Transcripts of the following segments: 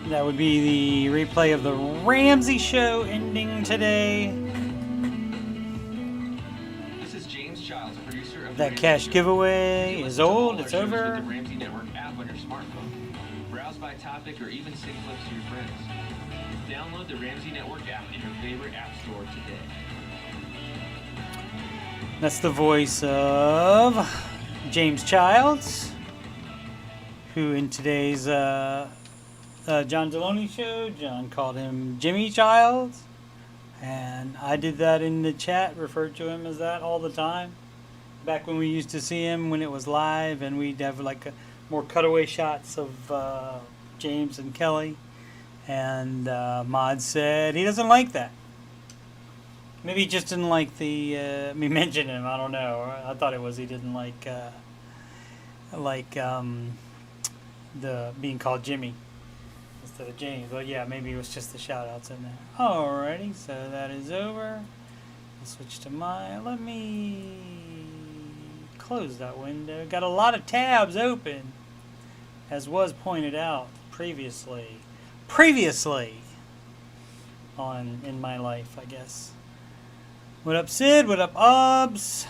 That would be the replay of the Ramsey show ending today. This is James Childs, producer of that cash giveaway is old. It's over. With the Ramsey Network app on your smartphone. Browse by topic or even send clips to your friends. Download the Ramsey Network app in your favorite app store today. That's the voice of James Childs, who in today's John Deloney show, John called him Jimmy Childs, and I did that in the chat, referred to him as that all the time. Back when we used to see him when it was live, and we'd have like more cutaway shots of James and Kelly, and Mod said he doesn't like that. Maybe he just didn't like the me mention him. I don't know. I thought it was he didn't like the being called Jimmy instead of James. But yeah, maybe it was just the shout outs in there. Alrighty, so that is over. I'll switch to let me close that window. Got a lot of tabs open, as was pointed out previously on in my life, I guess. What up, Sid? What up, Obs?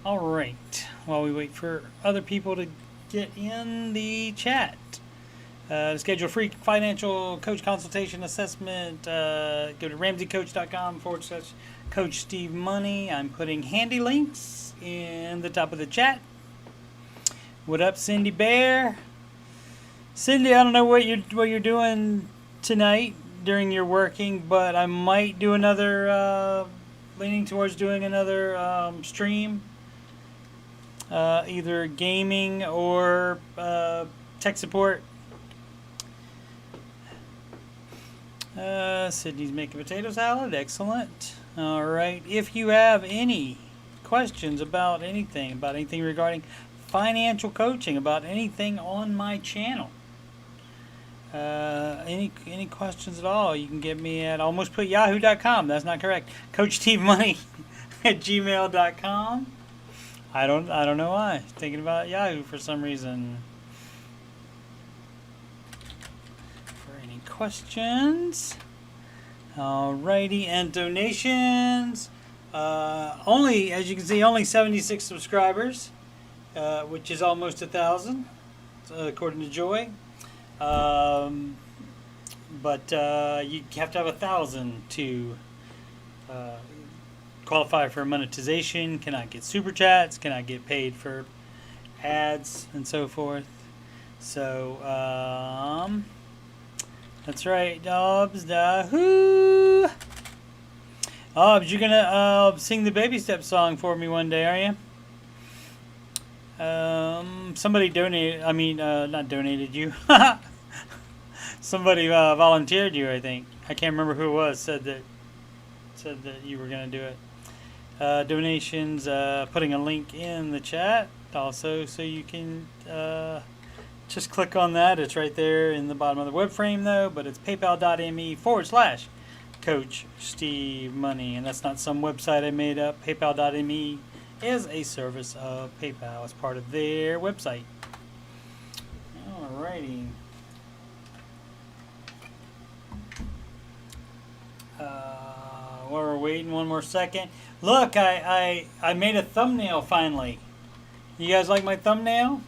Alright, while we wait for other people to get in the chat, to schedule a free financial coach consultation assessment, go to ramseycoach.com/Coach Steve Money. I'm putting handy links in the top of the chat. What up, Cindy Bear? Cindy, I don't know what you're doing tonight during your working, but I might do another, leaning towards doing another stream, either gaming or tech support. Sydney's making potato salad. Excellent. All right. If you have any questions about anything regarding financial coaching, about anything on my channel, any questions at all, you can get me at almost put yahoo.com. That's not correct. CoachSteveMoney at gmail.com. I don't know why. Thinking about Yahoo for some reason. For any questions. Alrighty, and donations. Only, as you can see, only 76 subscribers, which is almost 1,000, according to Joy. But you have to have 1,000 to qualify for monetization. Cannot get super chats. Cannot get paid for ads and so forth. So that's right, Dobbs. Whoo! Dobbs, you're gonna sing the Baby Step song for me one day, are you? Somebody donated. I mean, not donated you. Somebody volunteered you, I think. I can't remember who it was. Said that you were gonna do it. Donations. Putting a link in the chat also, so you can just click on that. It's right there in the bottom of the web frame, though. But it's PayPal.me/Coach Steve Money, and that's not some website I made up. PayPal.me is a service of PayPal as part of their website. Alrighty. While we're waiting one more second. Look, I made a thumbnail finally. You guys like my thumbnail?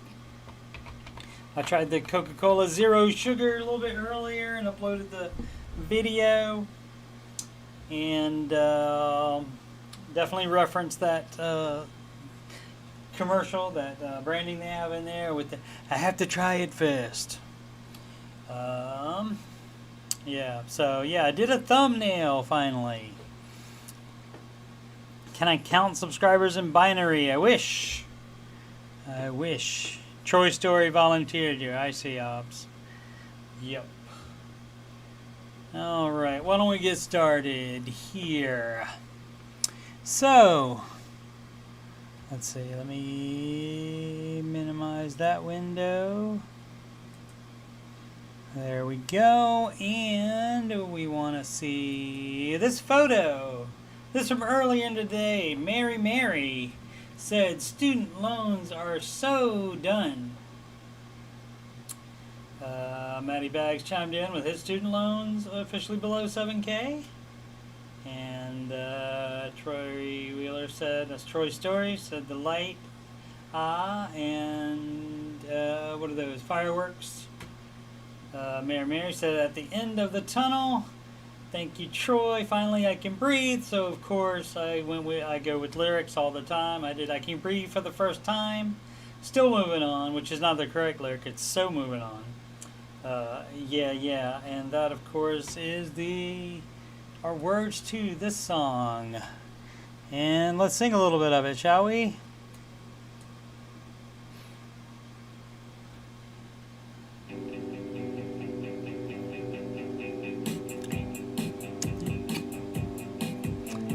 I tried the Coca-Cola Zero Sugar a little bit earlier and uploaded the video. And definitely referenced that commercial, that branding they have in there with the I have to try it first. Yeah, so yeah, I did a thumbnail finally. Can I count subscribers in binary? I wish. Troy Story volunteered here. I see, Obs. Yep. Alright, why don't we get started here? So, let's see, let me minimize that window. There we go, and we want to see this photo. This from earlier in the day. Mary said, student loans are so done. Matty Bags chimed in with his student loans officially below 7K. And Troy Wheeler said, that's Troy's story, said the light. And what are those? Fireworks. Mary said at the end of the tunnel. Thank you, Troy. Finally, I can breathe. So of course, I go with lyrics all the time. I can breathe for the first time. Still moving on, which is not the correct lyric. It's so moving on. Yeah, and that of course is our words to this song. And let's sing a little bit of it, shall we?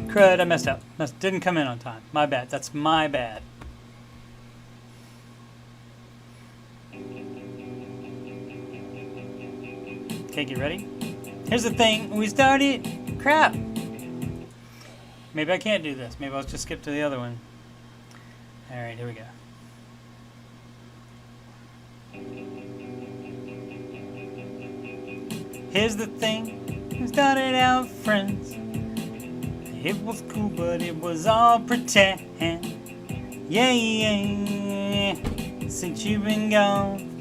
Crud, I messed up. Didn't come in on time. My bad. That's my bad. Okay, get ready. Here's the thing. We started. Crap. Maybe I can't do this. Maybe I'll just skip to the other one. Alright, here we go. Here's the thing. We started out friends. It was cool, but it was all pretend. Yeah. Since you've been gone.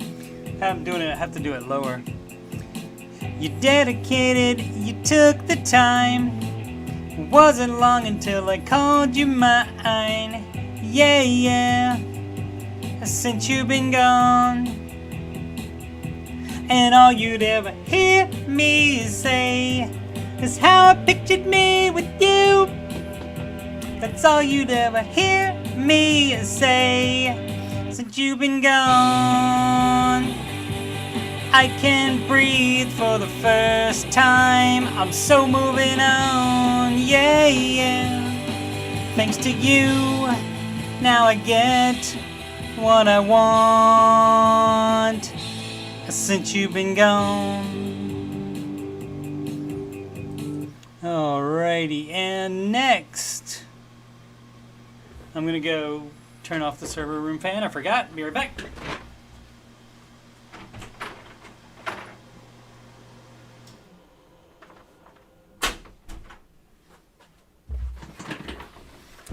I'm doing it. I have to do it lower. You dedicated. You took the time. It wasn't long until I called you mine. Yeah. Since you've been gone. And all you'd ever hear me say is how I pictured me with you. That's all you'd ever hear me say. Since you've been gone, I can breathe for the first time. I'm so moving on, yeah. Thanks to you, now I get what I want. Since you've been gone. Alrighty, and next, I'm gonna go turn off the server room fan. I forgot. Be right back.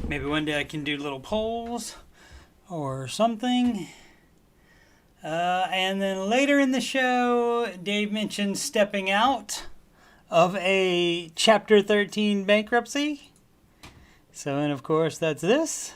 Maybe one day I can do little polls or something. And then later in the show, Dave mentioned stepping out of a Chapter 13 bankruptcy. So, and of course, that's this.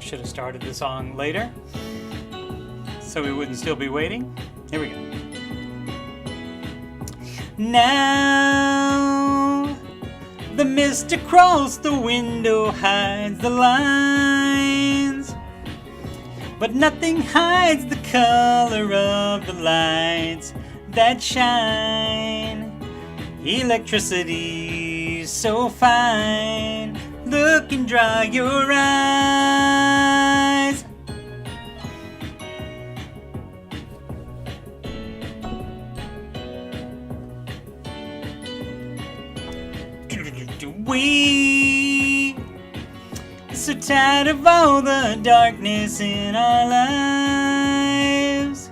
Should have started the song later, so we wouldn't still be waiting. Here we go. Now the mist across the window hides the lines, but nothing hides the color of the lights that shine. Electricity's so fine. Look and dry your eyes. We so tired of all the darkness in our lives,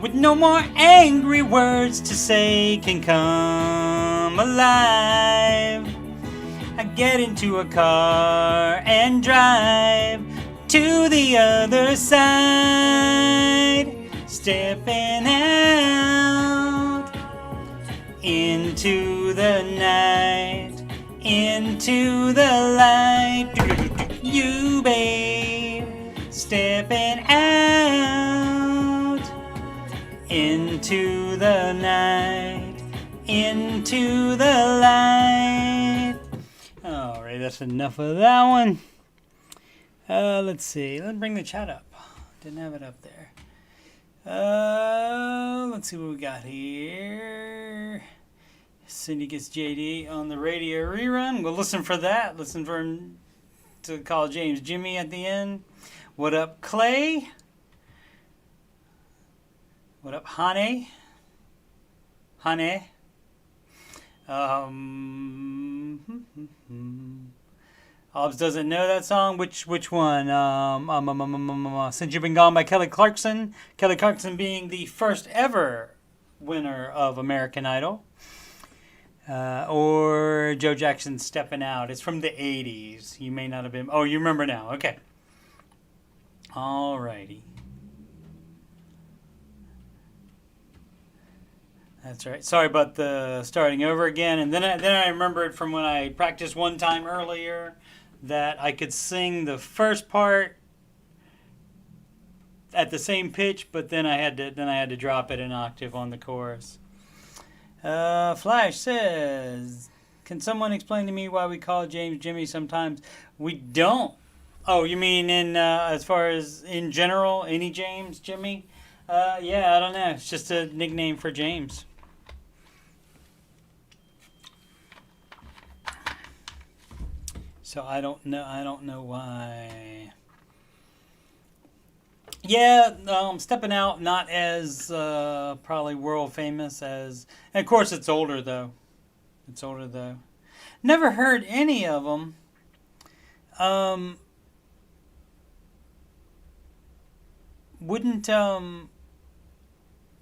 with no more angry words to say can come alive. I get into a car and drive to the other side, stepping out into the night, into the light. You, babe, stepping out into the night, into the light. Alright, that's enough of that one. Let's see. Let's bring the chat up. Didn't have it up there. Let's see what we got here. Cindy gets JD on the radio rerun. We'll listen for that. Listen for him to call James Jimmy at the end. What up, Clay? What up, Hane? Hane? Hobbs doesn't know that song. Which one? Since You've Been Gone by Kelly Clarkson. Kelly Clarkson being the first ever winner of American Idol. Or Joe Jackson's Steppin' Out. It's from the 80s. You may not have been... Oh, you remember now. Okay. Alrighty. That's right. Sorry about the starting over again. And then I remembered from when I practiced one time earlier that I could sing the first part at the same pitch, but then I had to drop it an octave on the chorus. Flash says, can someone explain to me why we call James Jimmy sometimes? We don't. Oh, you mean in as far as in general, any James Jimmy? Yeah, I don't know. It's just a nickname for James. So I don't know why. Yeah, Stepping Out, not as probably world famous as... And of course it's older though. Never heard any of them. Wouldn't...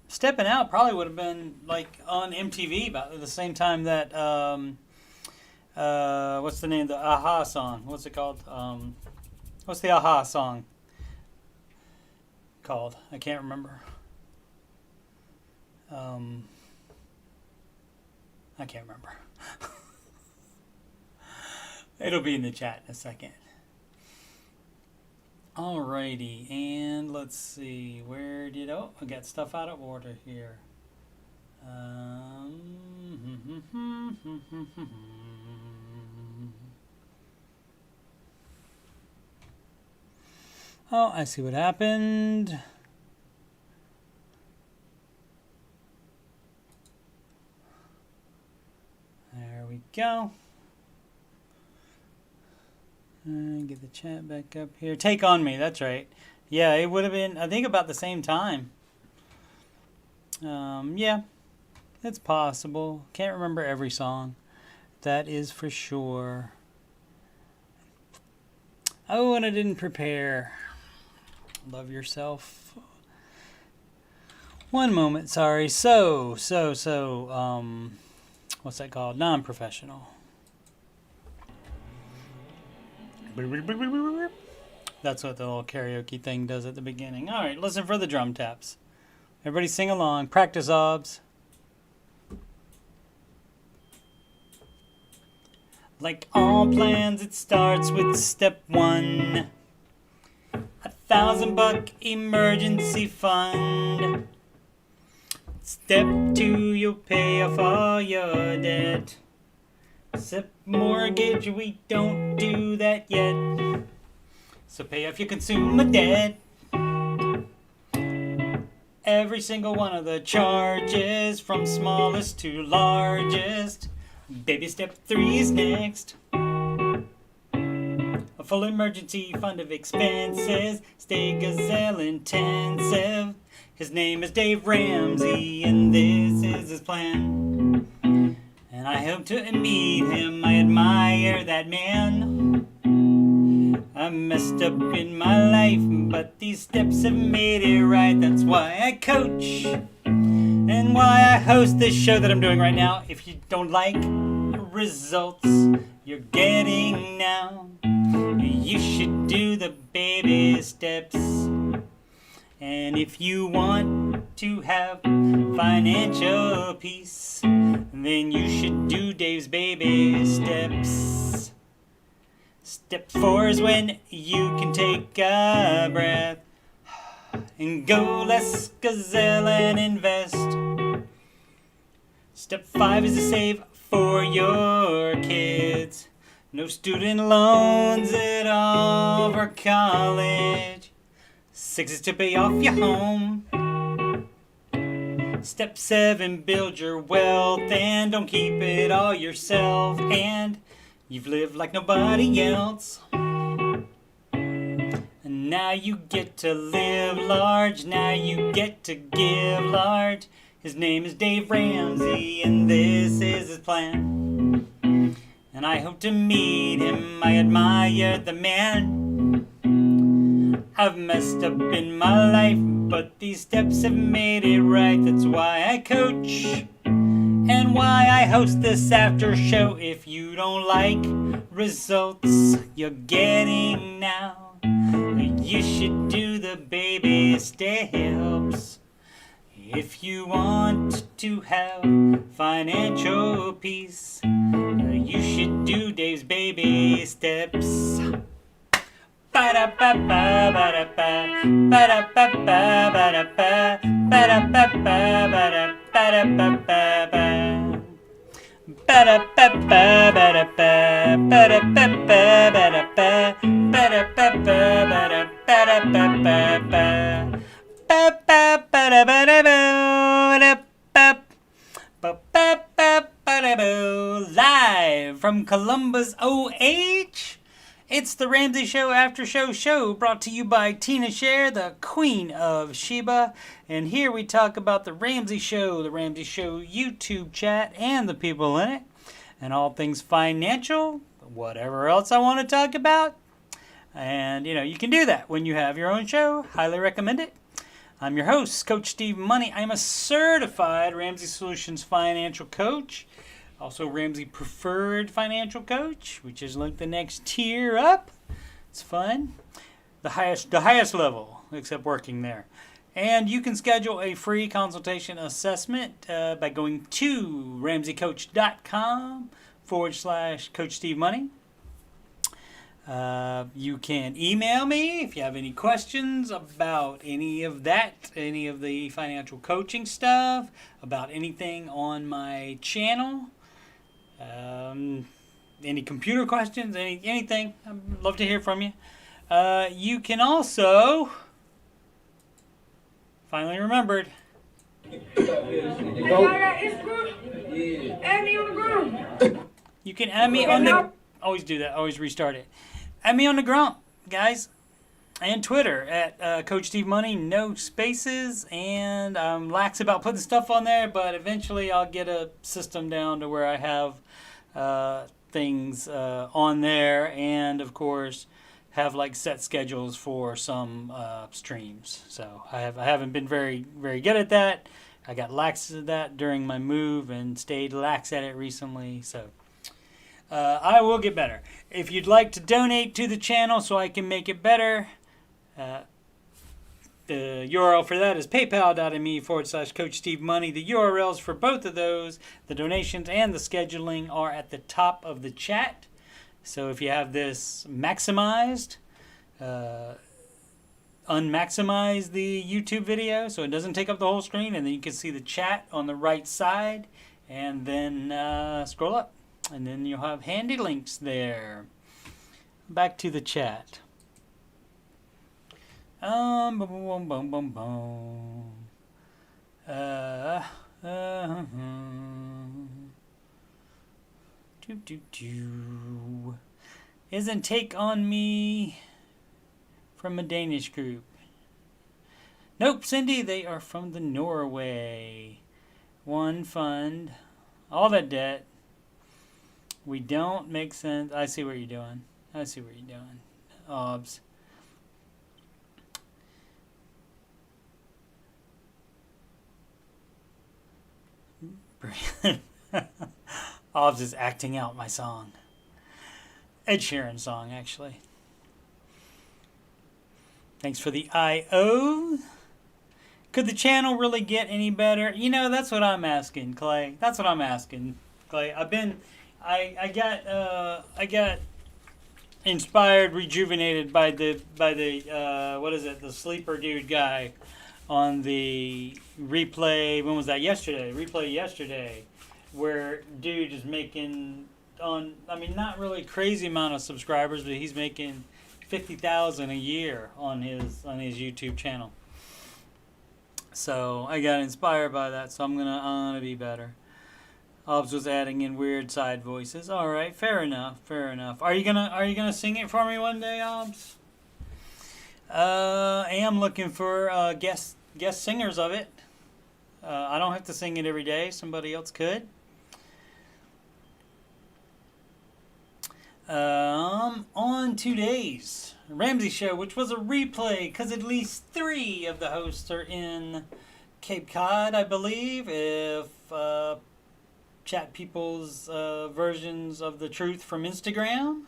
Stepping Out probably would have been like on MTV about the same time that... what's the name of the Aha song? What's it called? What's the Aha song called? I can't remember. I can't remember. It'll be in the chat in a second. Alrighty, and let's see. Where did... Oh, I got stuff out of order here. Oh, I see what happened. There we go. Get the chat back up here. Take On Me, that's right. Yeah, it would have been, I think, about the same time. Yeah, it's possible. Can't remember every song. That is for sure. Oh, and I didn't prepare. Love yourself. One moment, sorry. So, what's that called? Non-professional. That's what the little karaoke thing does at the beginning. All right, listen for the drum taps. Everybody sing along. Practice, obs. Like all plans, it starts with step one. $1,000 emergency fund. Step two, you'll pay off all your debt. Except mortgage, we don't do that yet. So pay off your consumer debt. Every single one of the charges, from smallest to largest. Baby step three is next. A full emergency fund of expenses. Stay gazelle intensive. His name is Dave Ramsey, and this is his plan. And I hope to meet him. I admire that man. I messed up in my life, but these steps have made it right. That's why I coach and why I host this show that I'm doing right now. If you don't like the results you're getting now, you should do the baby steps. And if you want to have financial peace, then you should do Dave's baby steps. Step 4 is when you can take a breath and go less gazelle and invest. Step 5 is to save for your kids. No student loans at all for college. 6 is to pay off your home. Step 7, build your wealth and don't keep it all yourself. And you've lived like nobody else. Now you get to live large, now you get to give large. His name is Dave Ramsey, and this is his plan. And I hope to meet him, I admire the man. I've messed up in my life, but these steps have made it right. That's why I coach, and why I host this after show. If you don't like results you're getting now, you should do the baby steps. If you want to have financial peace, you should do Dave's baby steps. Ba-da-ba-ba, ba-da-ba, ba-da-ba-ba, ba-da-ba, ba-da-ba-ba, ba-da-ba-ba, ba-da-ba-ba, ba-da-ba, ba-da-ba-ba, ba-da-ba, ba-da-ba-ba, live from Columbus, OH. It's the Ramsey Show After Show brought to you by Tina Scher, the Queen of Sheba. And here we talk about the Ramsey Show YouTube chat, and the people in it, and all things financial, whatever else I want to talk about. And, you can do that when you have your own show. Highly recommend it. I'm your host, Coach Steve Money. I'm a certified Ramsey Solutions financial coach. Also Ramsey Preferred Financial Coach, which is like the next tier up. It's fun. The highest level, except working there. And you can schedule a free consultation assessment by going to ramseycoach.com/Coach Steve Money. You can email me if you have any questions about any of that, any of the financial coaching stuff, about anything on my channel. Any computer questions, anything. I'd love to hear from you. You can also, finally remembered, you can add me on the, always do that, always restart it. Add me on the Grump, guys, and Twitter at Coach Steve Money, no spaces, and I'm lax about putting stuff on there, but eventually I'll get a system down to where I have things on there, and of course have like set schedules for some streams. So I haven't been very good at that. I got lax at that during my move and stayed lax at it recently. So I will get better. If you'd like to donate to the channel so I can make it better, the URL for that is paypal.me/Coach Steve Money. The URLs for both of those, the donations and the scheduling, are at the top of the chat. So if you have this maximized, unmaximize the YouTube video so it doesn't take up the whole screen, and then you can see the chat on the right side, and then scroll up, and then you'll have handy links there. Back to the chat. Boom, boom, boom, boom, boom. Isn't Take On Me from a Danish group? Nope, Cindy, they are from the Norway. One fund, all that debt. We don't make sense. I see what you're doing. Obs. Obs is acting out my song. Ed Sheeran song, actually. Thanks for the I.O. Could the channel really get any better? That's what I'm asking, Clay. I got inspired, rejuvenated by the the sleeper dude guy on the replay. When was that? Replay yesterday, where dude is making not really crazy amount of subscribers, but he's making 50,000 a year on his YouTube channel. So I got inspired by that, so I'm gonna be better. Obs was adding in weird side voices. All right, fair enough. Are you gonna sing it for me one day, Obs? I am looking for guest singers of it. I don't have to sing it every day. Somebody else could. On today's Ramsey show, which was a replay, because at least 3 of the hosts are in Cape Cod, I believe. If Chat People's versions of the truth from Instagram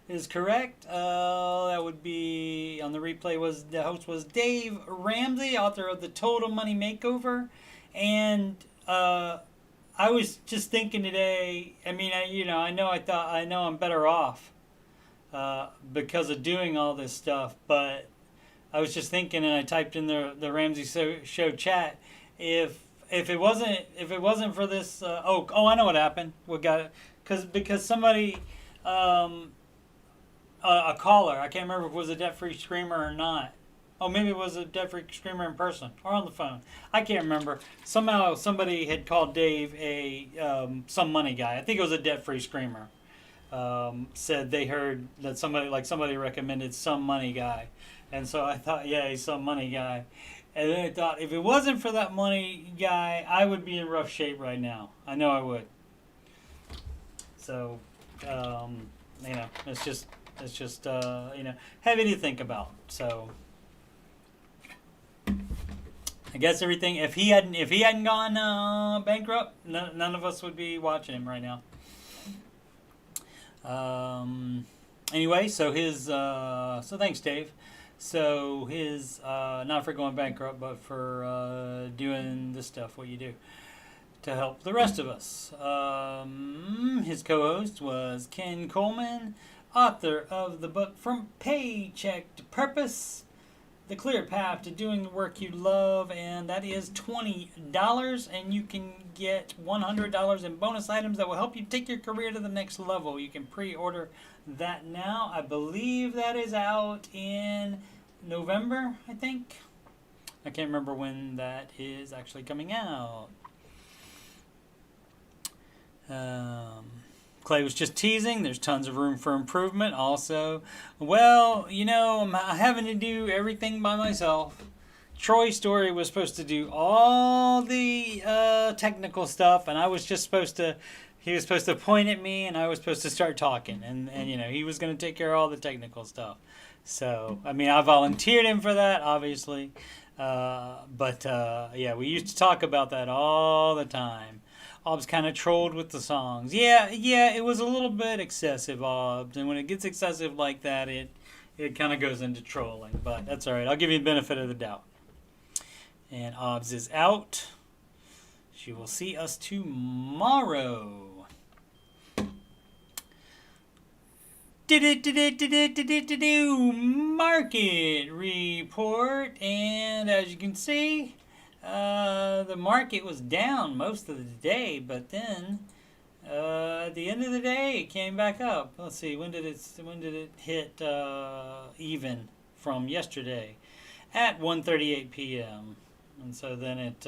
is correct, that would be on the replay. Was the host was Dave Ramsey, author of the Total Money Makeover, and I was just thinking today. I mean, I know I'm better off because of doing all this stuff, but I was just thinking, and I typed in the Ramsey show chat. If it wasn't for this, I know what happened. We got it because somebody. A caller. I can't remember if it was a debt-free screamer or not. Oh, maybe it was a debt-free screamer in person or on the phone. I can't remember. Somehow somebody had called Dave a some money guy. I think it was a debt-free screamer. Said they heard that somebody recommended some money guy, and so I thought, yeah, he's some money guy. And then I thought, if it wasn't for that money guy, I would be in rough shape right now. I know I would. So, it's just heavy to think about. So I guess everything. If he hadn't gone bankrupt, none of us would be watching him right now. Anyway, so so thanks, Dave. So his not for going bankrupt, but for doing the stuff what you do to help the rest of us. His co-host was Ken Coleman, author of the book From Paycheck to Purpose, The Clear Path to Doing the Work You Love, and that is $20, and you can get $100 in bonus items that will help you take your career to the next level. You can pre-order that now. I believe that is out in November, I think. I can't remember when that is actually coming out. Clay was just teasing. There's tons of room for improvement. Also, I'm having to do everything by myself. Troy Story was supposed to do all the technical stuff, and I was just he was supposed to point at me, and I was supposed to start talking, and he was going to take care of all the technical stuff. So, I mean, I volunteered him for that, obviously, but we used to talk about that all the time. Obbs kind of trolled with the songs. Yeah, it was a little bit excessive, Obbs. And when it gets excessive like that, it kind of goes into trolling. But that's all right. I'll give you the benefit of the doubt. And Obbs is out. She will see us tomorrow. Market report. And as you can see, the market was down most of the day, but then at the end of the day, it came back up. Let's see, when did it hit even from yesterday? At 1:38 p.m. And so then it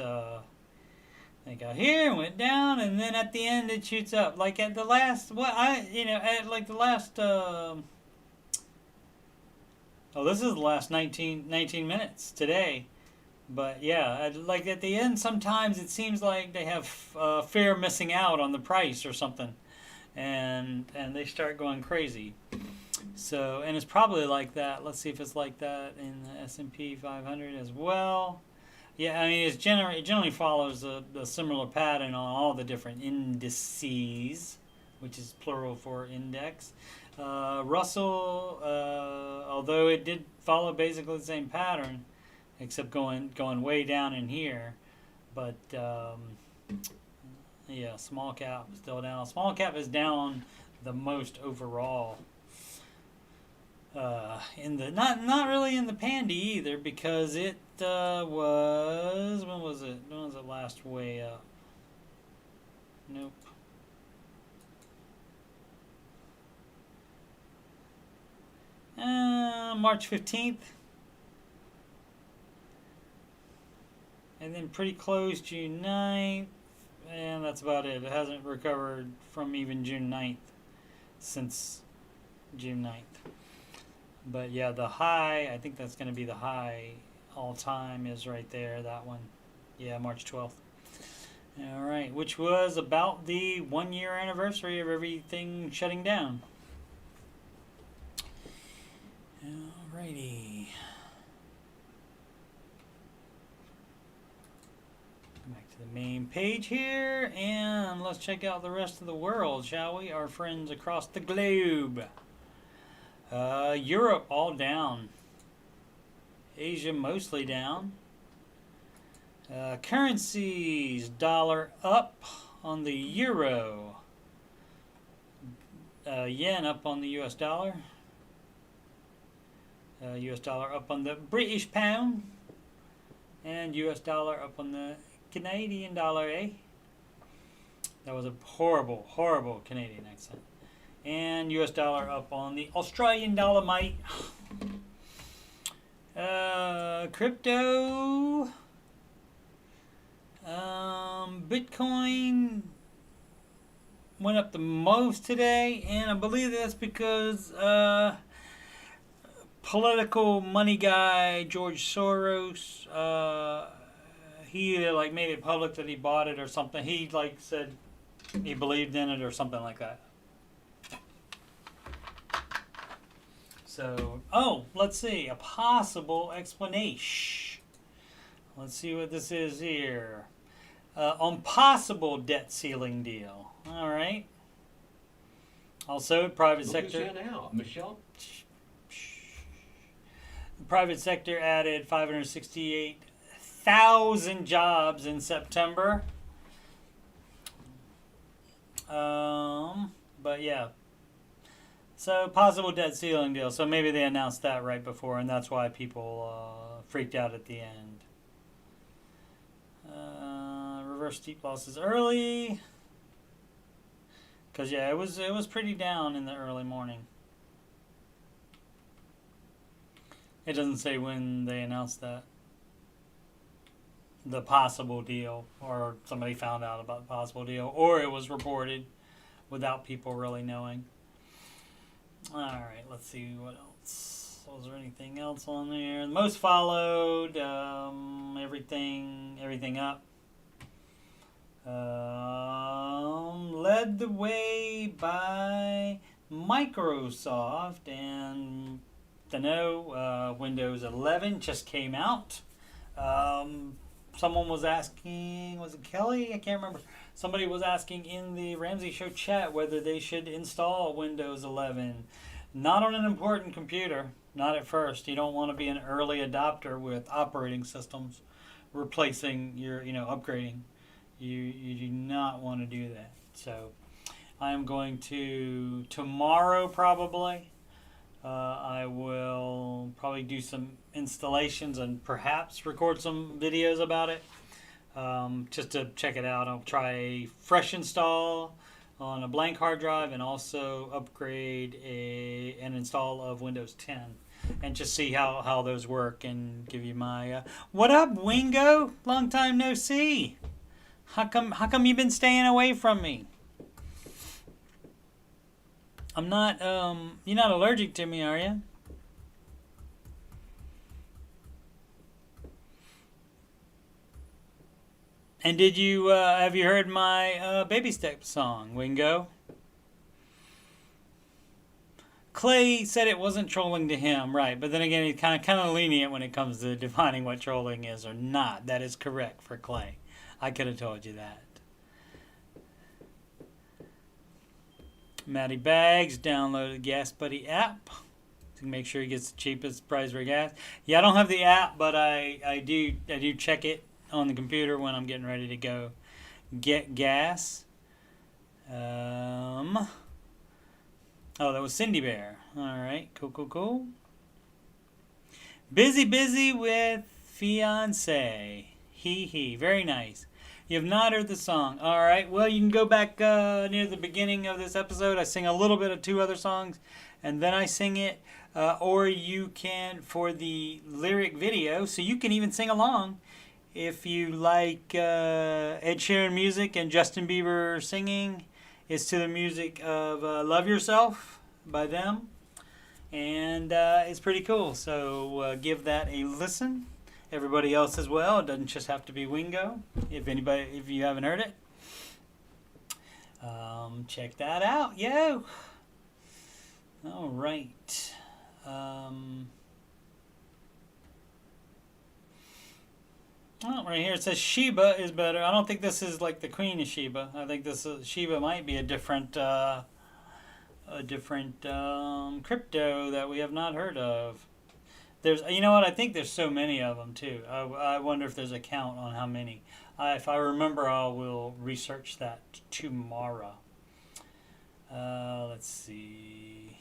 got here and went down, and then at the end it shoots up. Like at the last, this is the last 19 minutes today. But yeah, like at the end, sometimes it seems like they have fear missing out on the price or something, and they start going crazy. So, and it's probably like that. Let's see if it's like that in the S&P 500 as well. Yeah, I mean it generally follows a similar pattern on all the different indices, which is plural for index. Russell, although it did follow basically the same pattern, except going way down in here, but small cap is still down. Small cap is down the most overall. In the not really in the pandy either, because it was when was it last way up? Nope. March 15th. And then pretty close June 9th, and that's about it. It hasn't recovered from even June 9th since June 9th. But yeah, the high, I think that's going to be the high all time is right there, that one. Yeah, March 12th. All right, which was about the 1 year anniversary of everything shutting down. Alrighty. Back to the main page here, and let's check out the rest of the world, shall we? Our friends across the globe. Europe all down. Asia mostly down. Currencies, dollar up on the euro. Yen up on the US dollar. US dollar up on the British pound. And US dollar up on the Canadian dollar, eh? That was a horrible, horrible Canadian accent. And US dollar up on the Australian dollar, mate. Crypto. Bitcoin went up the most today, and I believe that's because political money guy George Soros, he like made it public that he bought it or something. He like said he believed in it or something like that. So, let's see, a possible explanation. Let's see what this is here. On possible debt ceiling deal. All right. Also, private sector. Now, Michelle. The private sector added 568,000 jobs in September. But yeah. So, possible debt ceiling deal. So maybe they announced that right before, and that's why people freaked out at the end. Reverse steep losses early. Because, yeah, it was pretty down in the early morning. It doesn't say when they announced that. The possible deal, or somebody found out about the possible deal, or it was reported without people really knowing. Alright, let's see what else. Was there anything else on there? Most followed, everything up. Led the way by Microsoft, and Windows 11 just came out. Someone was asking, was it Kelly? I can't remember. Somebody was asking in the Ramsey Show chat whether they should install Windows 11. Not on an important computer, not at first. You don't want to be an early adopter with operating systems, replacing your, upgrading. You do not want to do that. So I'm going to, tomorrow probably, I will probably do some installations and perhaps record some videos about it, just to check it out. I'll try a fresh install on a blank hard drive and also upgrade an install of Windows 10 and just see how those work and give you my what up, Wingo? Long time no see. How come you've been staying away from me? I'm not, you're not allergic to me, are you? And did you, have you heard my Baby Step song, Wingo? Clay said it wasn't trolling to him, right? But then again, he's kind of lenient when it comes to defining what trolling is or not. That is correct for Clay. I could have told you that. Matty Bags downloaded the Gas Buddy app to make sure he gets the cheapest price for gas. Yeah, I don't have the app, but I do check it on the computer when I'm getting ready to go get gas. Oh, that was Cindy Bear. All right, cool. Busy with fiance. He. Very nice. You have not heard the song. All right. Well, you can go back near the beginning of this episode. I sing a little bit of two other songs, and then I sing it. Or you can, for the lyric video, so you can even sing along. If you like Ed Sheeran music and Justin Bieber singing, it's to the music of Love Yourself by them. and it's pretty cool. So give that a listen. Everybody else as well. It doesn't just have to be Wingo. If you haven't heard it, check that out. Yo. All right. Oh, right here it says Sheba is better. I don't think this is like the Queen of Sheba. I think Sheba might be a different crypto that we have not heard of. You know what? I think there's so many of them too. I wonder if there's a count on how many. If I remember, I will research that tomorrow. Let's see.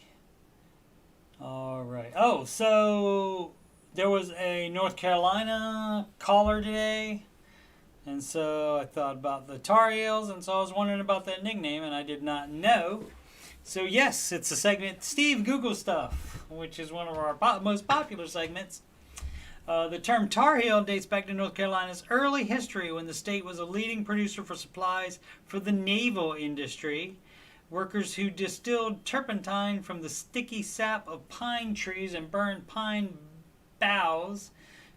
All right. Oh, so there was a North Carolina caller today, and so I thought about the Tar Heels, and so I was wondering about that nickname, and I did not know. So yes, it's a segment, Steve Google Stuff, which is one of our most popular segments. The term Tar Heel dates back to North Carolina's early history when the state was a leading producer for supplies for the naval industry. Workers who distilled turpentine from the sticky sap of pine trees and burned pine boughs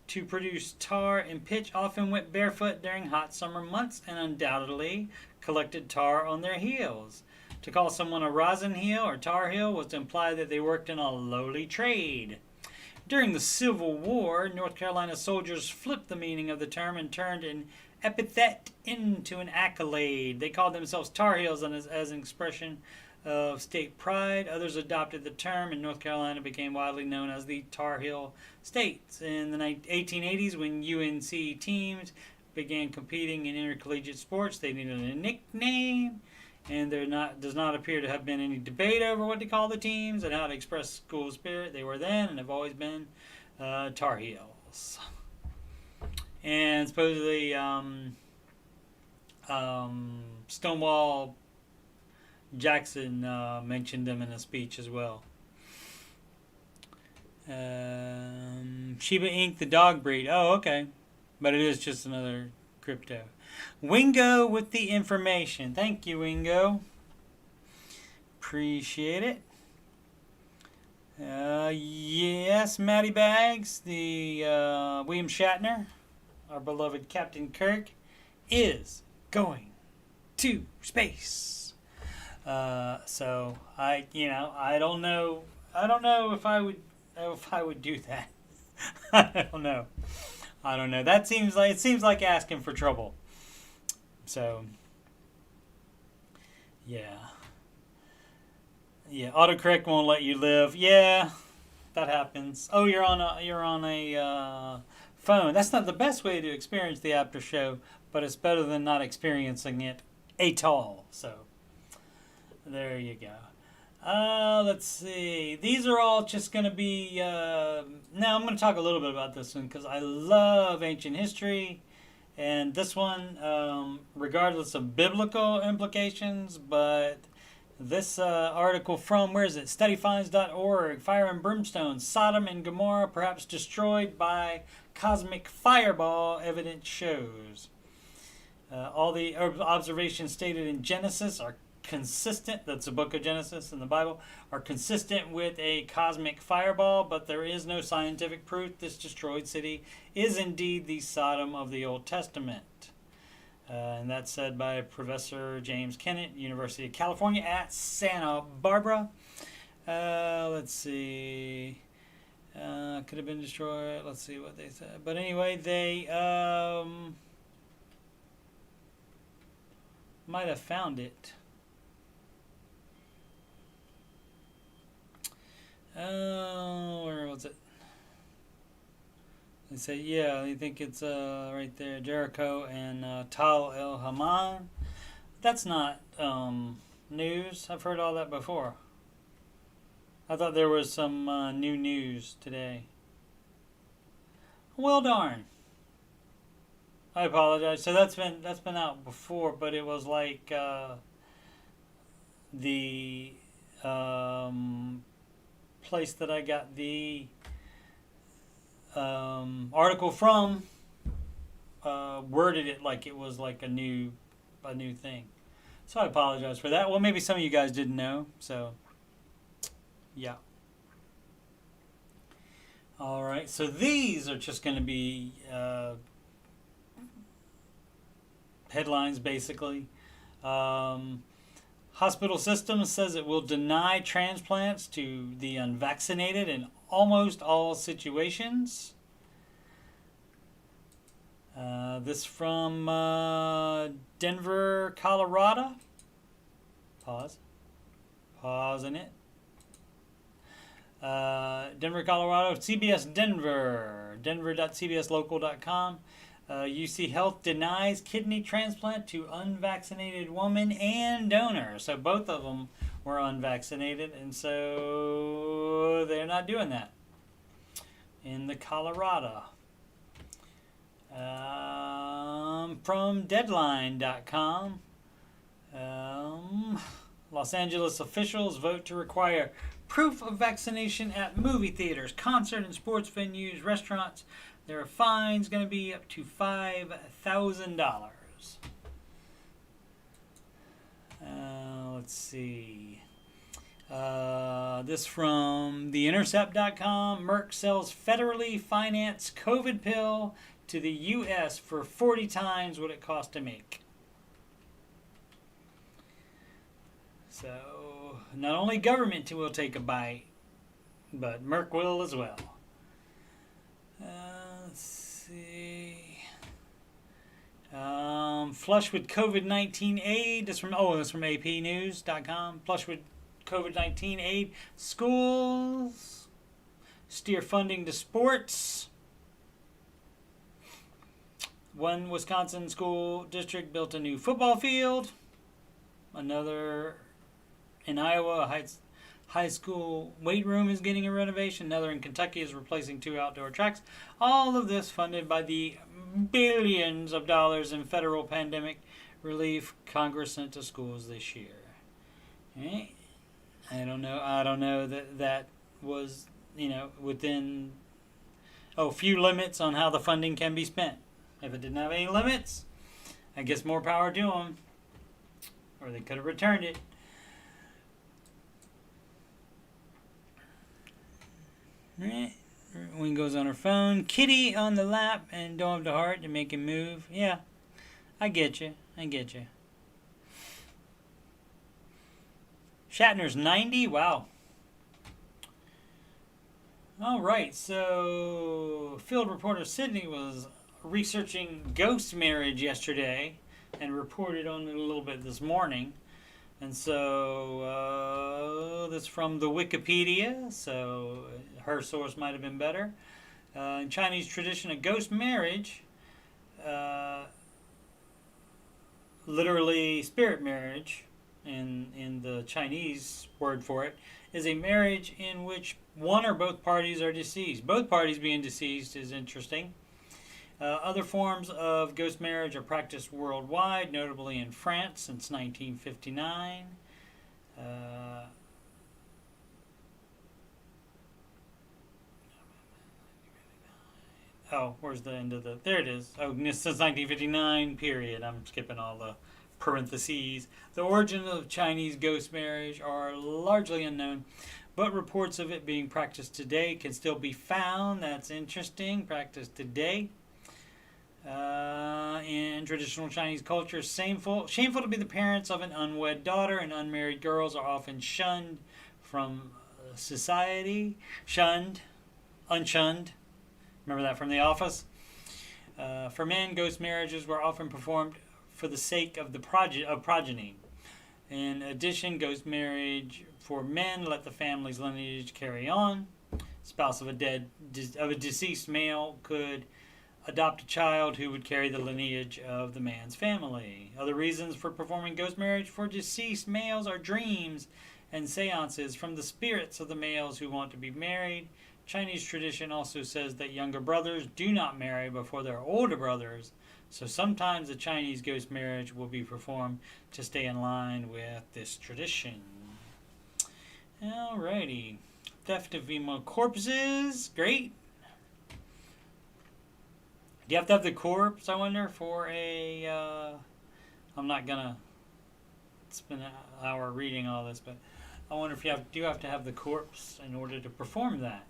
to produce tar and pitch often went barefoot during hot summer months and undoubtedly collected tar on their heels. To call someone a rosin heel or tar heel was to imply that they worked in a lowly trade. During the Civil War, North Carolina soldiers flipped the meaning of the term and turned an epithet into an accolade. They called themselves Tar Heels as an expression of state pride. Others adopted the term, and North Carolina became widely known as the Tar Heel State. In the 1880s, when UNC teams began competing in intercollegiate sports, they needed a nickname, and there does not appear to have been any debate over what to call the teams and how to express school spirit. They were then and have always been Tar Heels. And supposedly Stonewall Jackson mentioned them in a speech as well. Shiba Inc., the dog breed. Oh, okay. But it is just another crypto. Wingo with the information. Thank you, Wingo. Appreciate it. Yes, Matty Bags, the William Shatner, our beloved Captain Kirk, is going to space. So I don't know if I would do that. I don't know. It seems like asking for trouble. So yeah. Autocorrect won't let you live. Yeah, that happens. Oh, you're on a phone. That's not the best way to experience the after show, but it's better than not experiencing it at all. So there you go. Let's see. These are all just going to be... now I'm going to talk a little bit about this one because I love ancient history. And this one, regardless of biblical implications, but this article from, where is it? Studyfinds.org. Fire and brimstone. Sodom and Gomorrah perhaps destroyed by cosmic fireball, evidence shows. All the observations stated in Genesis are consistent, that's the book of Genesis in the Bible, are consistent with a cosmic fireball, but there is no scientific proof this destroyed city is indeed the Sodom of the Old Testament. And that's said by Professor James Kennett, University of California at Santa Barbara. Let's see. Could have been destroyed. Let's see what they said. But anyway, they might have found it. Where was it? They say, yeah, they think it's right there, Jericho and Tal El Haman. That's not news. I've heard all that before. I thought there was some new news today. Well, darn. I apologize. So that's been out before, but it was like the place that I got the article from worded it like it was like a new thing. So I apologize for that. Well, maybe some of you guys didn't know. So yeah. All right, so these are just going to be headlines, basically. Hospital system says it will deny transplants to the unvaccinated in almost all situations. This from Denver, Colorado. Pausing it. Denver, Colorado, CBS Denver, denver.cbslocal.com. UC Health denies kidney transplant to unvaccinated woman and donor. So both of them were unvaccinated, and so they're not doing that in the Colorado. From Deadline.com. Los Angeles officials vote to require proof of vaccination at movie theaters, concert and sports venues, restaurants. There are fines going to be up to $5,000. Let's see. This from TheIntercept.com. Merck sells federally financed COVID pill to the U.S. for 40 times what it cost to make. So, not only government will take a bite, but Merck will as well. Let's see. Flush with COVID-19 aid. This from APnews.com. Flush with COVID-19 aid. Schools steer funding to sports. One Wisconsin school district built a new football field. Another in Iowa, a high school weight room is getting a renovation. Another in Kentucky is replacing 2 outdoor tracks. All of this funded by the billions of dollars in federal pandemic relief Congress sent to schools this year. Right? I don't know that was, within few limits on how the funding can be spent. If it didn't have any limits, I guess more power to them. Or they could have returned it. Right. Wing goes on her phone. Kitty on the lap and don't have the heart to make him move. Yeah, I get you. Shatner's 90. Wow. All right. So, field reporter Sydney was researching ghost marriage yesterday and reported on it a little bit this morning. And so, that's from the Wikipedia, so her source might have been better. In Chinese tradition, a ghost marriage, literally spirit marriage, in the Chinese word for it, is a marriage in which one or both parties are deceased. Both parties being deceased is interesting. Other forms of ghost marriage are practiced worldwide, notably in France since 1959. Where's the end of the... There it is. Since 1959, period. I'm skipping all the parentheses. The origin of Chinese ghost marriage are largely unknown, but reports of it being practiced today can still be found. That's interesting. Practiced today. In traditional Chinese culture, shameful to be the parents of an unwed daughter, and unmarried girls are often shunned from society. Unshunned. Remember that from The Office? For men, ghost marriages were often performed for the sake of the progeny. In addition, ghost marriage for men let the family's lineage carry on. Spouse of a deceased male could adopt a child who would carry the lineage of the man's family. Other reasons for performing ghost marriage for deceased males are dreams and seances from the spirits of the males who want to be married. Chinese tradition also says that younger brothers do not marry before their older brothers, so sometimes the Chinese ghost marriage will be performed to stay in line with this tradition. Alrighty. Theft of female corpses. Great. Do you have to have the corpse, I wonder, for a... I'm not going to spend an hour reading all this, but I wonder if you do have to have the corpse in order to perform that.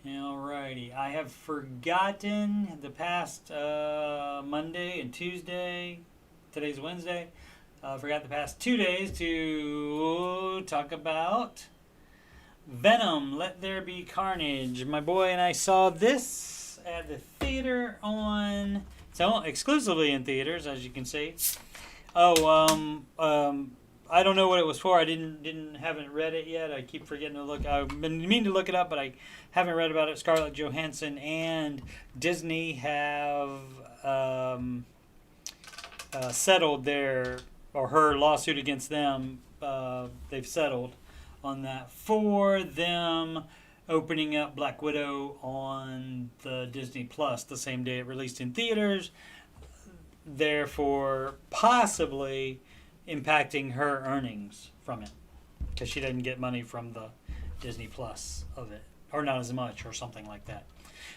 Alrighty, I have forgotten the past Monday and Tuesday. Today's Wednesday. I forgot the past 2 days to talk about Venom, Let There Be Carnage. My boy and I saw this at the theater exclusively in theaters, as you can see. I don't know what it was for. I haven't read it yet. I keep forgetting to look. I've been meaning to look it up, but I haven't read about it. Scarlett Johansson and Disney have settled her lawsuit against them. They've settled on that for them opening up Black Widow on the Disney Plus the same day it released in theaters. Therefore, possibly impacting her earnings from it, because she doesn't get money from the Disney Plus of it, or not as much, or something like that.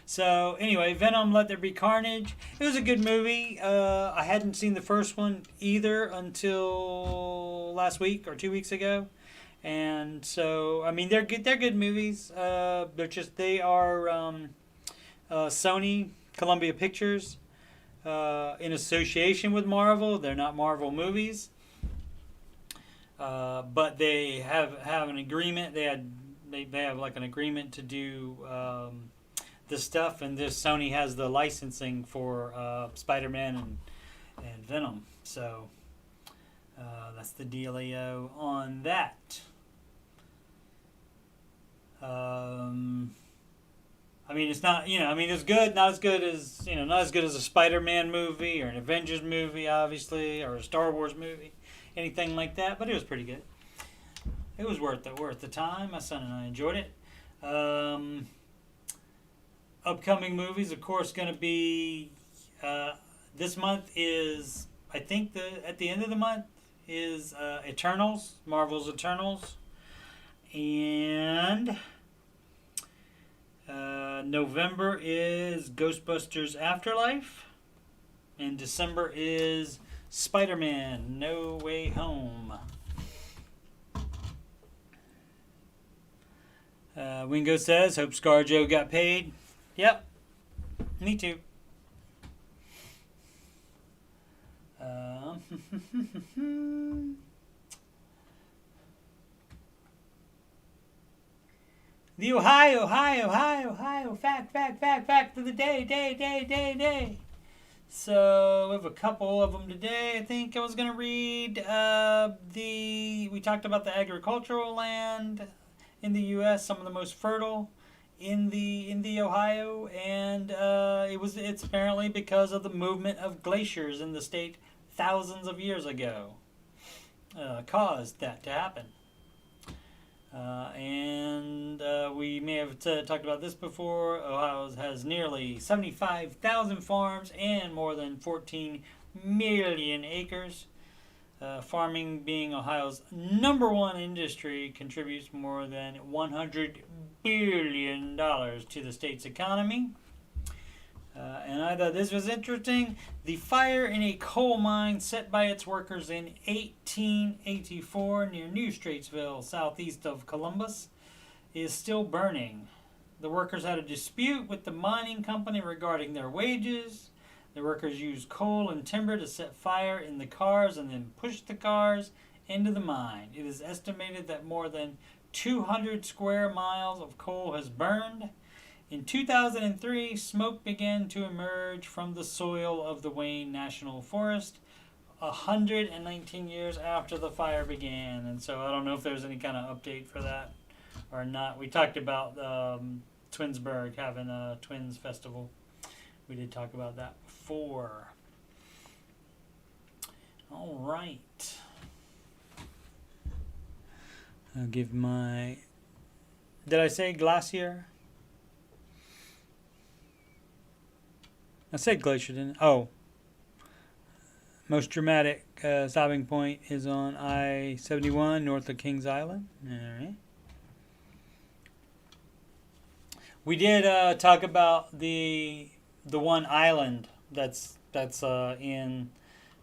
So anyway, Venom, Let There Be Carnage. It was a good movie. I hadn't seen the first one either until last week or 2 weeks ago, and so I mean they're good movies. They are Sony Columbia Pictures in association with Marvel. They're not Marvel movies. But they have an agreement. They have like an agreement to do this stuff, and Sony has the licensing for Spider-Man and Venom. So that's the dealio on that. I mean, it's not, it's good, not as good as a Spider-Man movie or an Avengers movie, obviously, or a Star Wars movie. Anything like that, but it was pretty good. It was worth the time. My son and I enjoyed it. Upcoming movies, of course, going to be this month is, I think at the end of the month is Eternals, Marvel's Eternals, and November is Ghostbusters Afterlife, and December is Spider-Man No Way Home. Wingo says, hope ScarJo got paid. Yep, me too. The Ohio fact of the day. So we have a couple of them today. I think I was going to read we talked about the agricultural land in the U.S., some of the most fertile in the Ohio, and it's apparently because of the movement of glaciers in the state thousands of years ago caused that to happen. And we may have talked about this before. Ohio has nearly 75,000 farms and more than 14 million acres. Farming, being Ohio's #1 industry, contributes more than $100 billion to the state's economy. And I thought this was interesting. The fire in a coal mine set by its workers in 1884 near New Straitsville, southeast of Columbus, is still burning. The workers had a dispute with the mining company regarding their wages. The workers used coal and timber to set fire in the cars and then push the cars into the mine. It is estimated that more than 200 square miles of coal has burned. In 2003, smoke began to emerge from the soil of the Wayne National Forest 119 years after the fire began. And so I don't know if there's any kind of update for that or not. We talked about Twinsburg having a Twins Festival. We did talk about that before. All right. I'll give my... Did I say glacier? I said glacier, didn't I? Oh. Most dramatic stopping point is on I-71 north of Kings Island. All right. We did talk about the one island that's in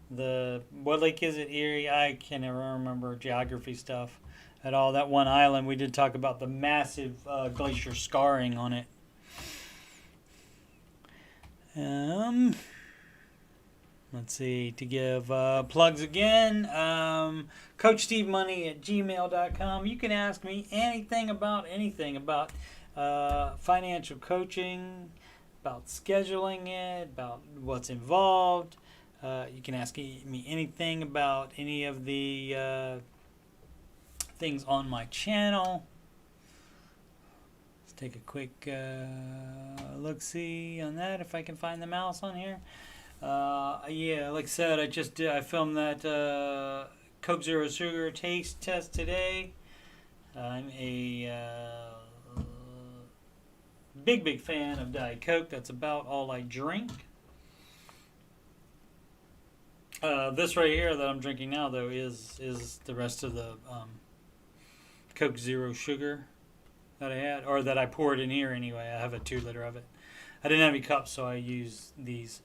the, what lake is it? Erie? I can't ever remember geography stuff at all. That one island, we did talk about the massive glacier scarring on it. Let's see, to give plugs again, CoachSteveMoney@gmail.com. You can ask me anything about financial coaching, about scheduling it, about what's involved. You can ask me anything about any of the things on my channel. Let's take a quick look-see on that, if I can find the mouse on here. Yeah, like I said, I filmed that Coke Zero Sugar taste test today. I'm a big fan of Diet Coke. That's about all I drink. This right here that I'm drinking now, though, is the rest of the Coke Zero Sugar that I had, or that I poured in here anyway. I have a 2-liter of it. I didn't have any cups, so I used these.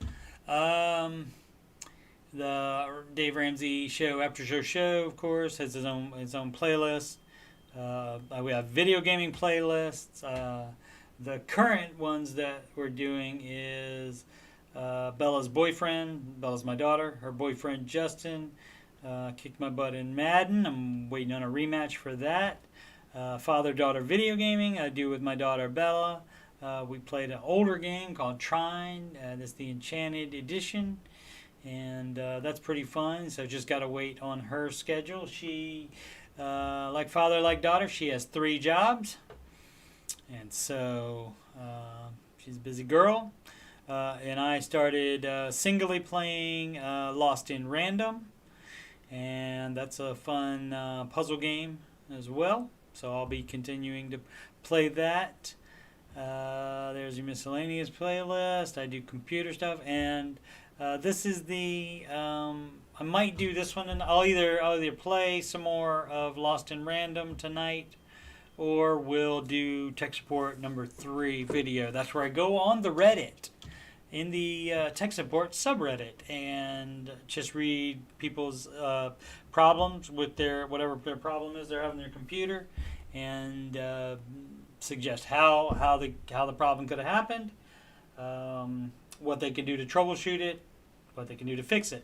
The Dave Ramsey show, Aftershow, of course, has his own playlist. We have video gaming playlists. The current ones that we're doing is Bella's boyfriend. Bella's my daughter. Her boyfriend Justin kicked my butt in Madden. I'm waiting on a rematch for that. Father-daughter video gaming I do with my daughter Bella. We played an older game called Trine. That's the Enchanted Edition. And that's pretty fun. So just got to wait on her schedule. She, like father, like daughter, she has 3 jobs. And so she's a busy girl. And I started singly playing Lost in Random. And that's a fun puzzle game as well. So I'll be continuing to play that. There's your miscellaneous playlist. I do computer stuff, and this is the I might do this one, and I'll either play some more of Lost in Random tonight, or we'll do tech support number 3 video. That's where I go on the Reddit, in the tech support subreddit, and just read people's problems with whatever their problem is they're having their computer, and suggest how the problem could have happened, what they can do to troubleshoot it, what they can do to fix it.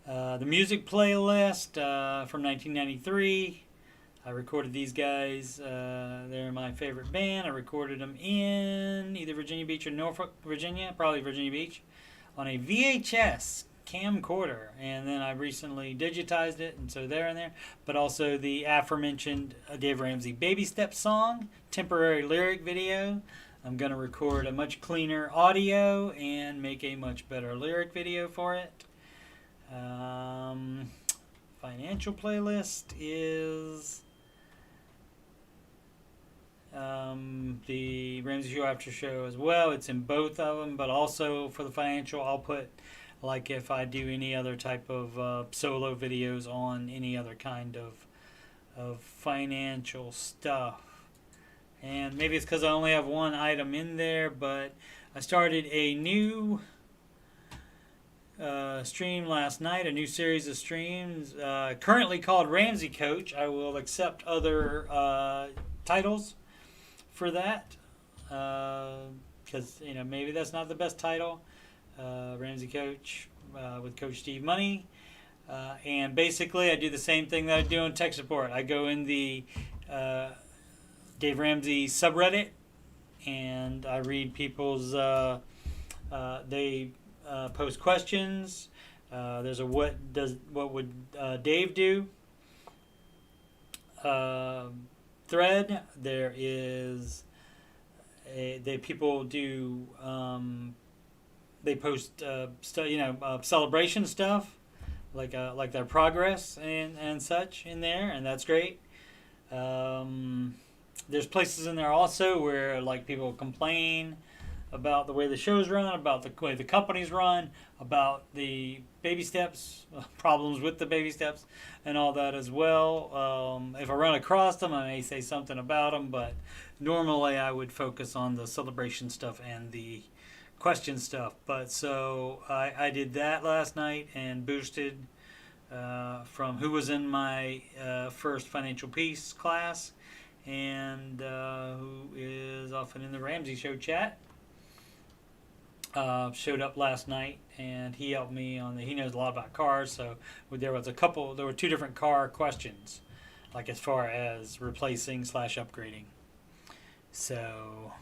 The music playlist from 1993. I recorded these guys. They're my favorite band. I recorded them in either Virginia Beach or Norfolk, Virginia, probably Virginia Beach, on a VHS camcorder, and then I recently digitized it, and so they're in there. But also the aforementioned Dave Ramsey Baby Steps song, temporary lyric video. I'm going to record a much cleaner audio and make a much better lyric video for it. Financial playlist is the Ramsey Show After Show as well. It's in both of them, but also for the financial, I'll put, like if I do any other type of solo videos on any other kind of financial stuff. And maybe it's because I only have one item in there, but I started a new stream last night, a new series of streams currently called Ramsey Coach. I will accept other titles for that, because maybe that's not the best title. Ramsey Coach with Coach Steve Money, and basically I do the same thing that I do in tech support. I go in the Dave Ramsey subreddit, and I read people's they post questions. There's a what would Dave do thread. There is people do they post celebration stuff, like their progress and such in there, and that's great. There's places in there also where people complain about the way the show's run, about the way the company's run, about the baby steps, problems with the baby steps, and all that as well. If I run across them, I may say something about them, but normally I would focus on the celebration stuff and the question stuff. But so I did that last night and boosted from who was in my first financial peace class, and who is often in the Ramsey Show chat. showed up last night, and he helped me on he knows a lot about cars, so there were two different car questions, like as far as replacing / upgrading. So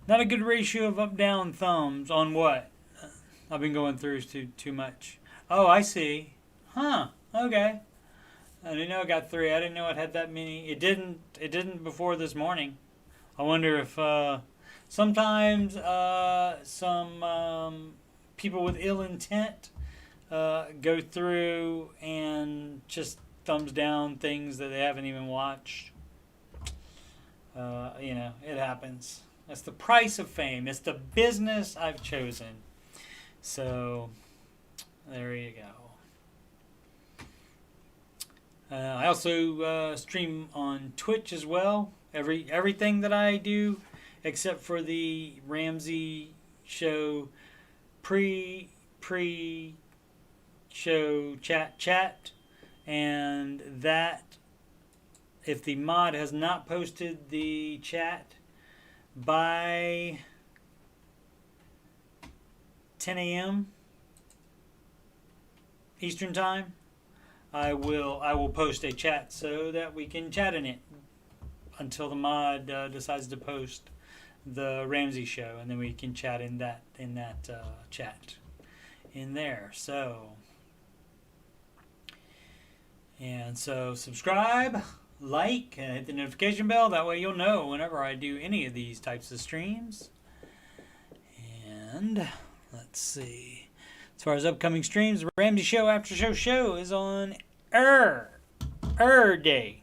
not a good ratio of up down thumbs on what I've been going through too much. Oh, I see. Huh. Okay. I didn't know it got 3. I didn't know it had that many. It didn't before this morning. I wonder if sometimes some people with ill intent go through and just thumbs down things that they haven't even watched. It happens. That's the price of fame. It's the business I've chosen. So, there you go. I also stream on Twitch as well. Everything that I do, except for the Ramsey show pre-show chat, and that if the mod has not posted the chat by 10 a.m. Eastern Time, I will post a chat so that we can chat in it until the mod decides to post the Ramsey show, and then we can chat in that chat in there. So subscribe, like, and hit the notification bell. That way you'll know whenever I do any of these types of streams. And let's see. As far as upcoming streams, the Ramsey Show Aftershow is on day.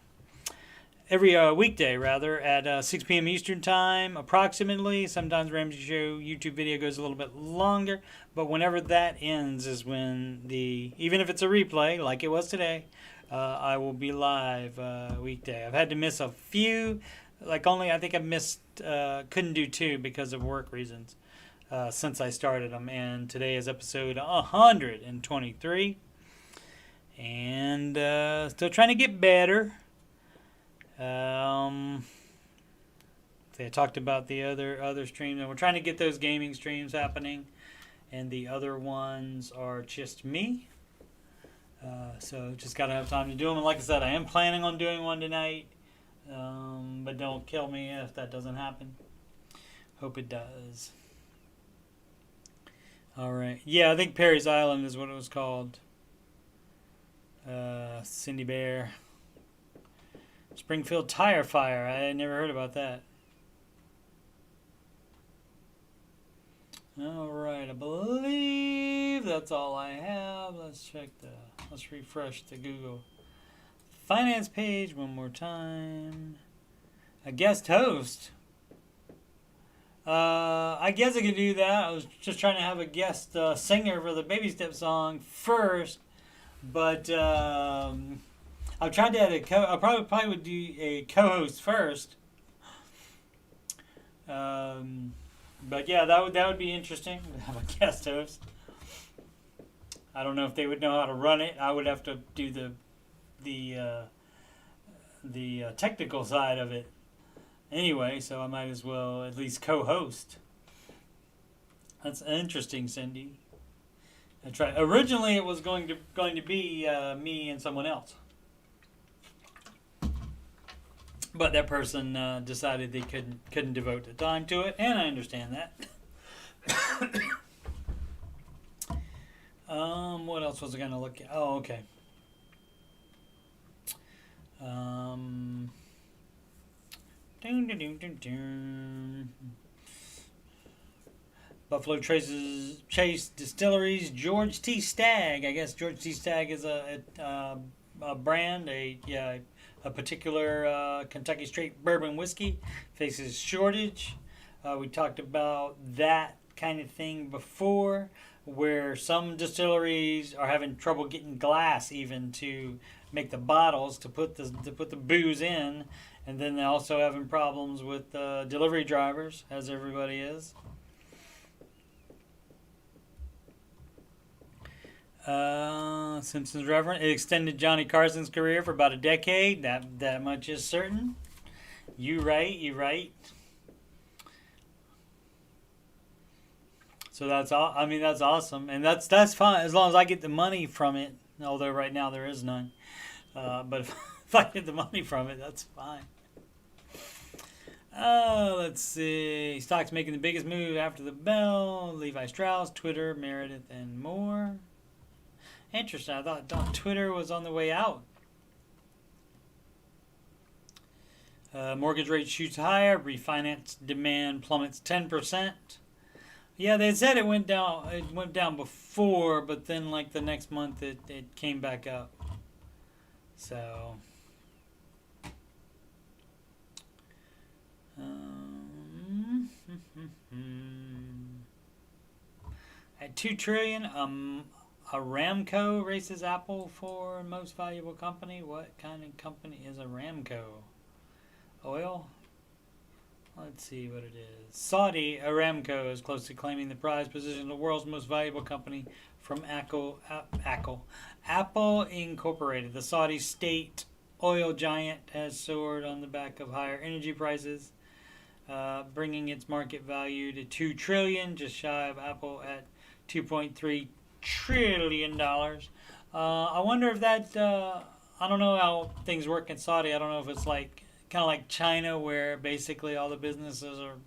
Every weekday, rather, at 6 p.m. Eastern Time, approximately. Sometimes Ramsey Show YouTube video goes a little bit longer, but whenever that ends is when even if it's a replay, like it was today, I will be live weekday. I've had to miss a few, I think I've missed, couldn't do 2 because of work reasons since I started them, and today is episode 123, and still trying to get better. I talked about the other streams, and we're trying to get those gaming streams happening, and the other ones are just me. So just gotta have time to do them. And like I said, I am planning on doing one tonight, but don't kill me if that doesn't happen. Hope it does. All right. Yeah, I think Perry's Island is what it was called. Cindy Bear. Springfield Tire Fire. I had never heard about that. All right. I believe that's all I have. Let's refresh the Google Finance page one more time. A guest host. I guess I could do that. I was just trying to have a guest singer for the Baby Step song first, but I've tried to add I probably would do a co-host first. But yeah, that would be interesting to have a guest host. I don't know if they would know how to run it. I would have to do the technical side of it anyway, so I might as well at least co-host. That's interesting, Cindy. I tried. Originally, it was going to be me and someone else, but that person decided they couldn't devote the time to it, and I understand that. What else was I going to look at? Oh, okay. Buffalo Chase Distilleries George T. Stagg. I guess George T. Stagg is a brand, a particular Kentucky straight bourbon whiskey. Faces shortage. We talked about that kind of thing before, where some distilleries are having trouble getting glass even to make the bottles to put the booze in, and then they're also having problems with delivery drivers, as everybody is. Simpsons reference. It extended Johnny Carson's career for about a decade. That much is certain. You right. So that's all. I mean, that's awesome, and that's fine as long as I get the money from it. Although right now there is none, but if I get the money from it, that's fine. Let's see. Stocks making the biggest move after the bell. Levi Strauss, Twitter, Meredith, and more. Interesting. I thought Twitter was on the way out. Mortgage rate shoots higher. Refinance demand plummets 10%. Yeah, they said it went down. It went down before, but then like the next month it came back up. So. At $2 trillion, Aramco races Apple for most valuable company. What kind of company is Aramco? Oil? Let's see what it is. Saudi Aramco is close to claiming the prize position, the world's most valuable company from Apple Incorporated. The Saudi state oil giant has soared on the back of higher energy prices, bringing its market value to $2 trillion, just shy of Apple at $2.3 trillion. I wonder if that, I don't know how things work in Saudi. I don't know if it's like kind of like China, where basically all the businesses are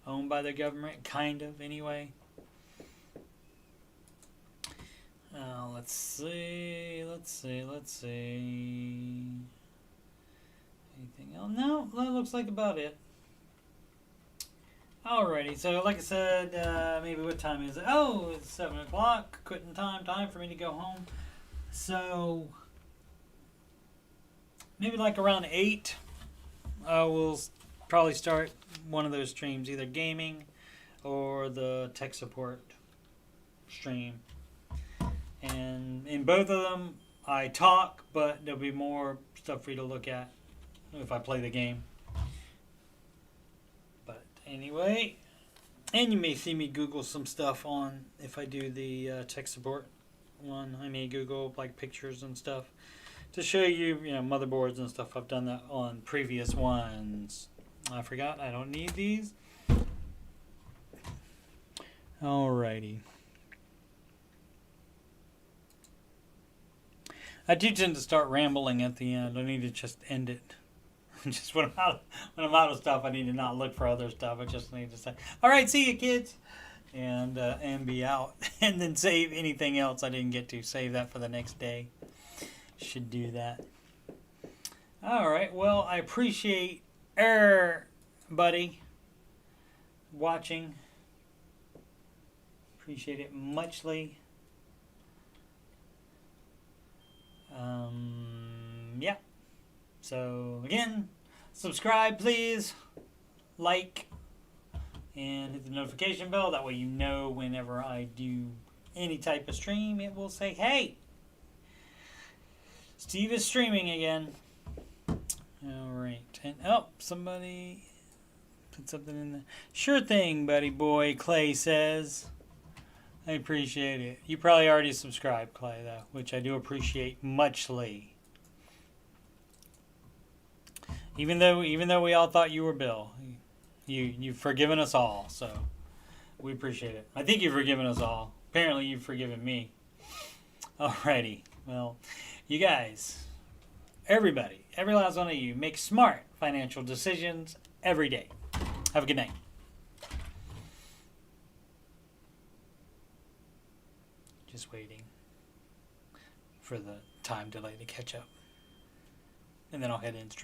owned by the government, kind of, anyway. Let's see. Anything else? No, that looks like about it. Alrighty, so like I said, maybe what time is it? Oh, it's 7 o'clock. Quitting time for me to go home. So, maybe like around 8, we'll probably start one of those streams, either gaming or the tech support stream. And in both of them, I talk, but there'll be more stuff for you to look at if I play the game. Anyway, and you may see me Google some stuff on, if I do the tech support one, I may Google like pictures and stuff to show you, motherboards and stuff. I've done that on previous ones. I forgot I don't need these. Alrighty. I do tend to start rambling at the end. I need to just end it. Just when I'm out of stuff, I need to not look for other stuff. I just need to say, "All right, see you, kids," and be out, and then save anything else I didn't get to. Save that for the next day. Should do that. All right. Well, I appreciate everybody watching. Appreciate it muchly. Yeah. So, again, subscribe, please, like, and hit the notification bell. That way you know whenever I do any type of stream, it will say, "Hey, Steve is streaming again." All right. And, somebody put something in there. Sure thing, buddy boy, Clay says. I appreciate it. You probably already subscribed, Clay, though, which I do appreciate muchly. Even though we all thought you were Bill, you've forgiven us all, so we appreciate it. I think you've forgiven us all. Apparently, you've forgiven me. Alrighty, well, you guys, everybody, every last one of you, make smart financial decisions every day. Have a good night. Just waiting for the time delay to catch up, and then I'll head in straight.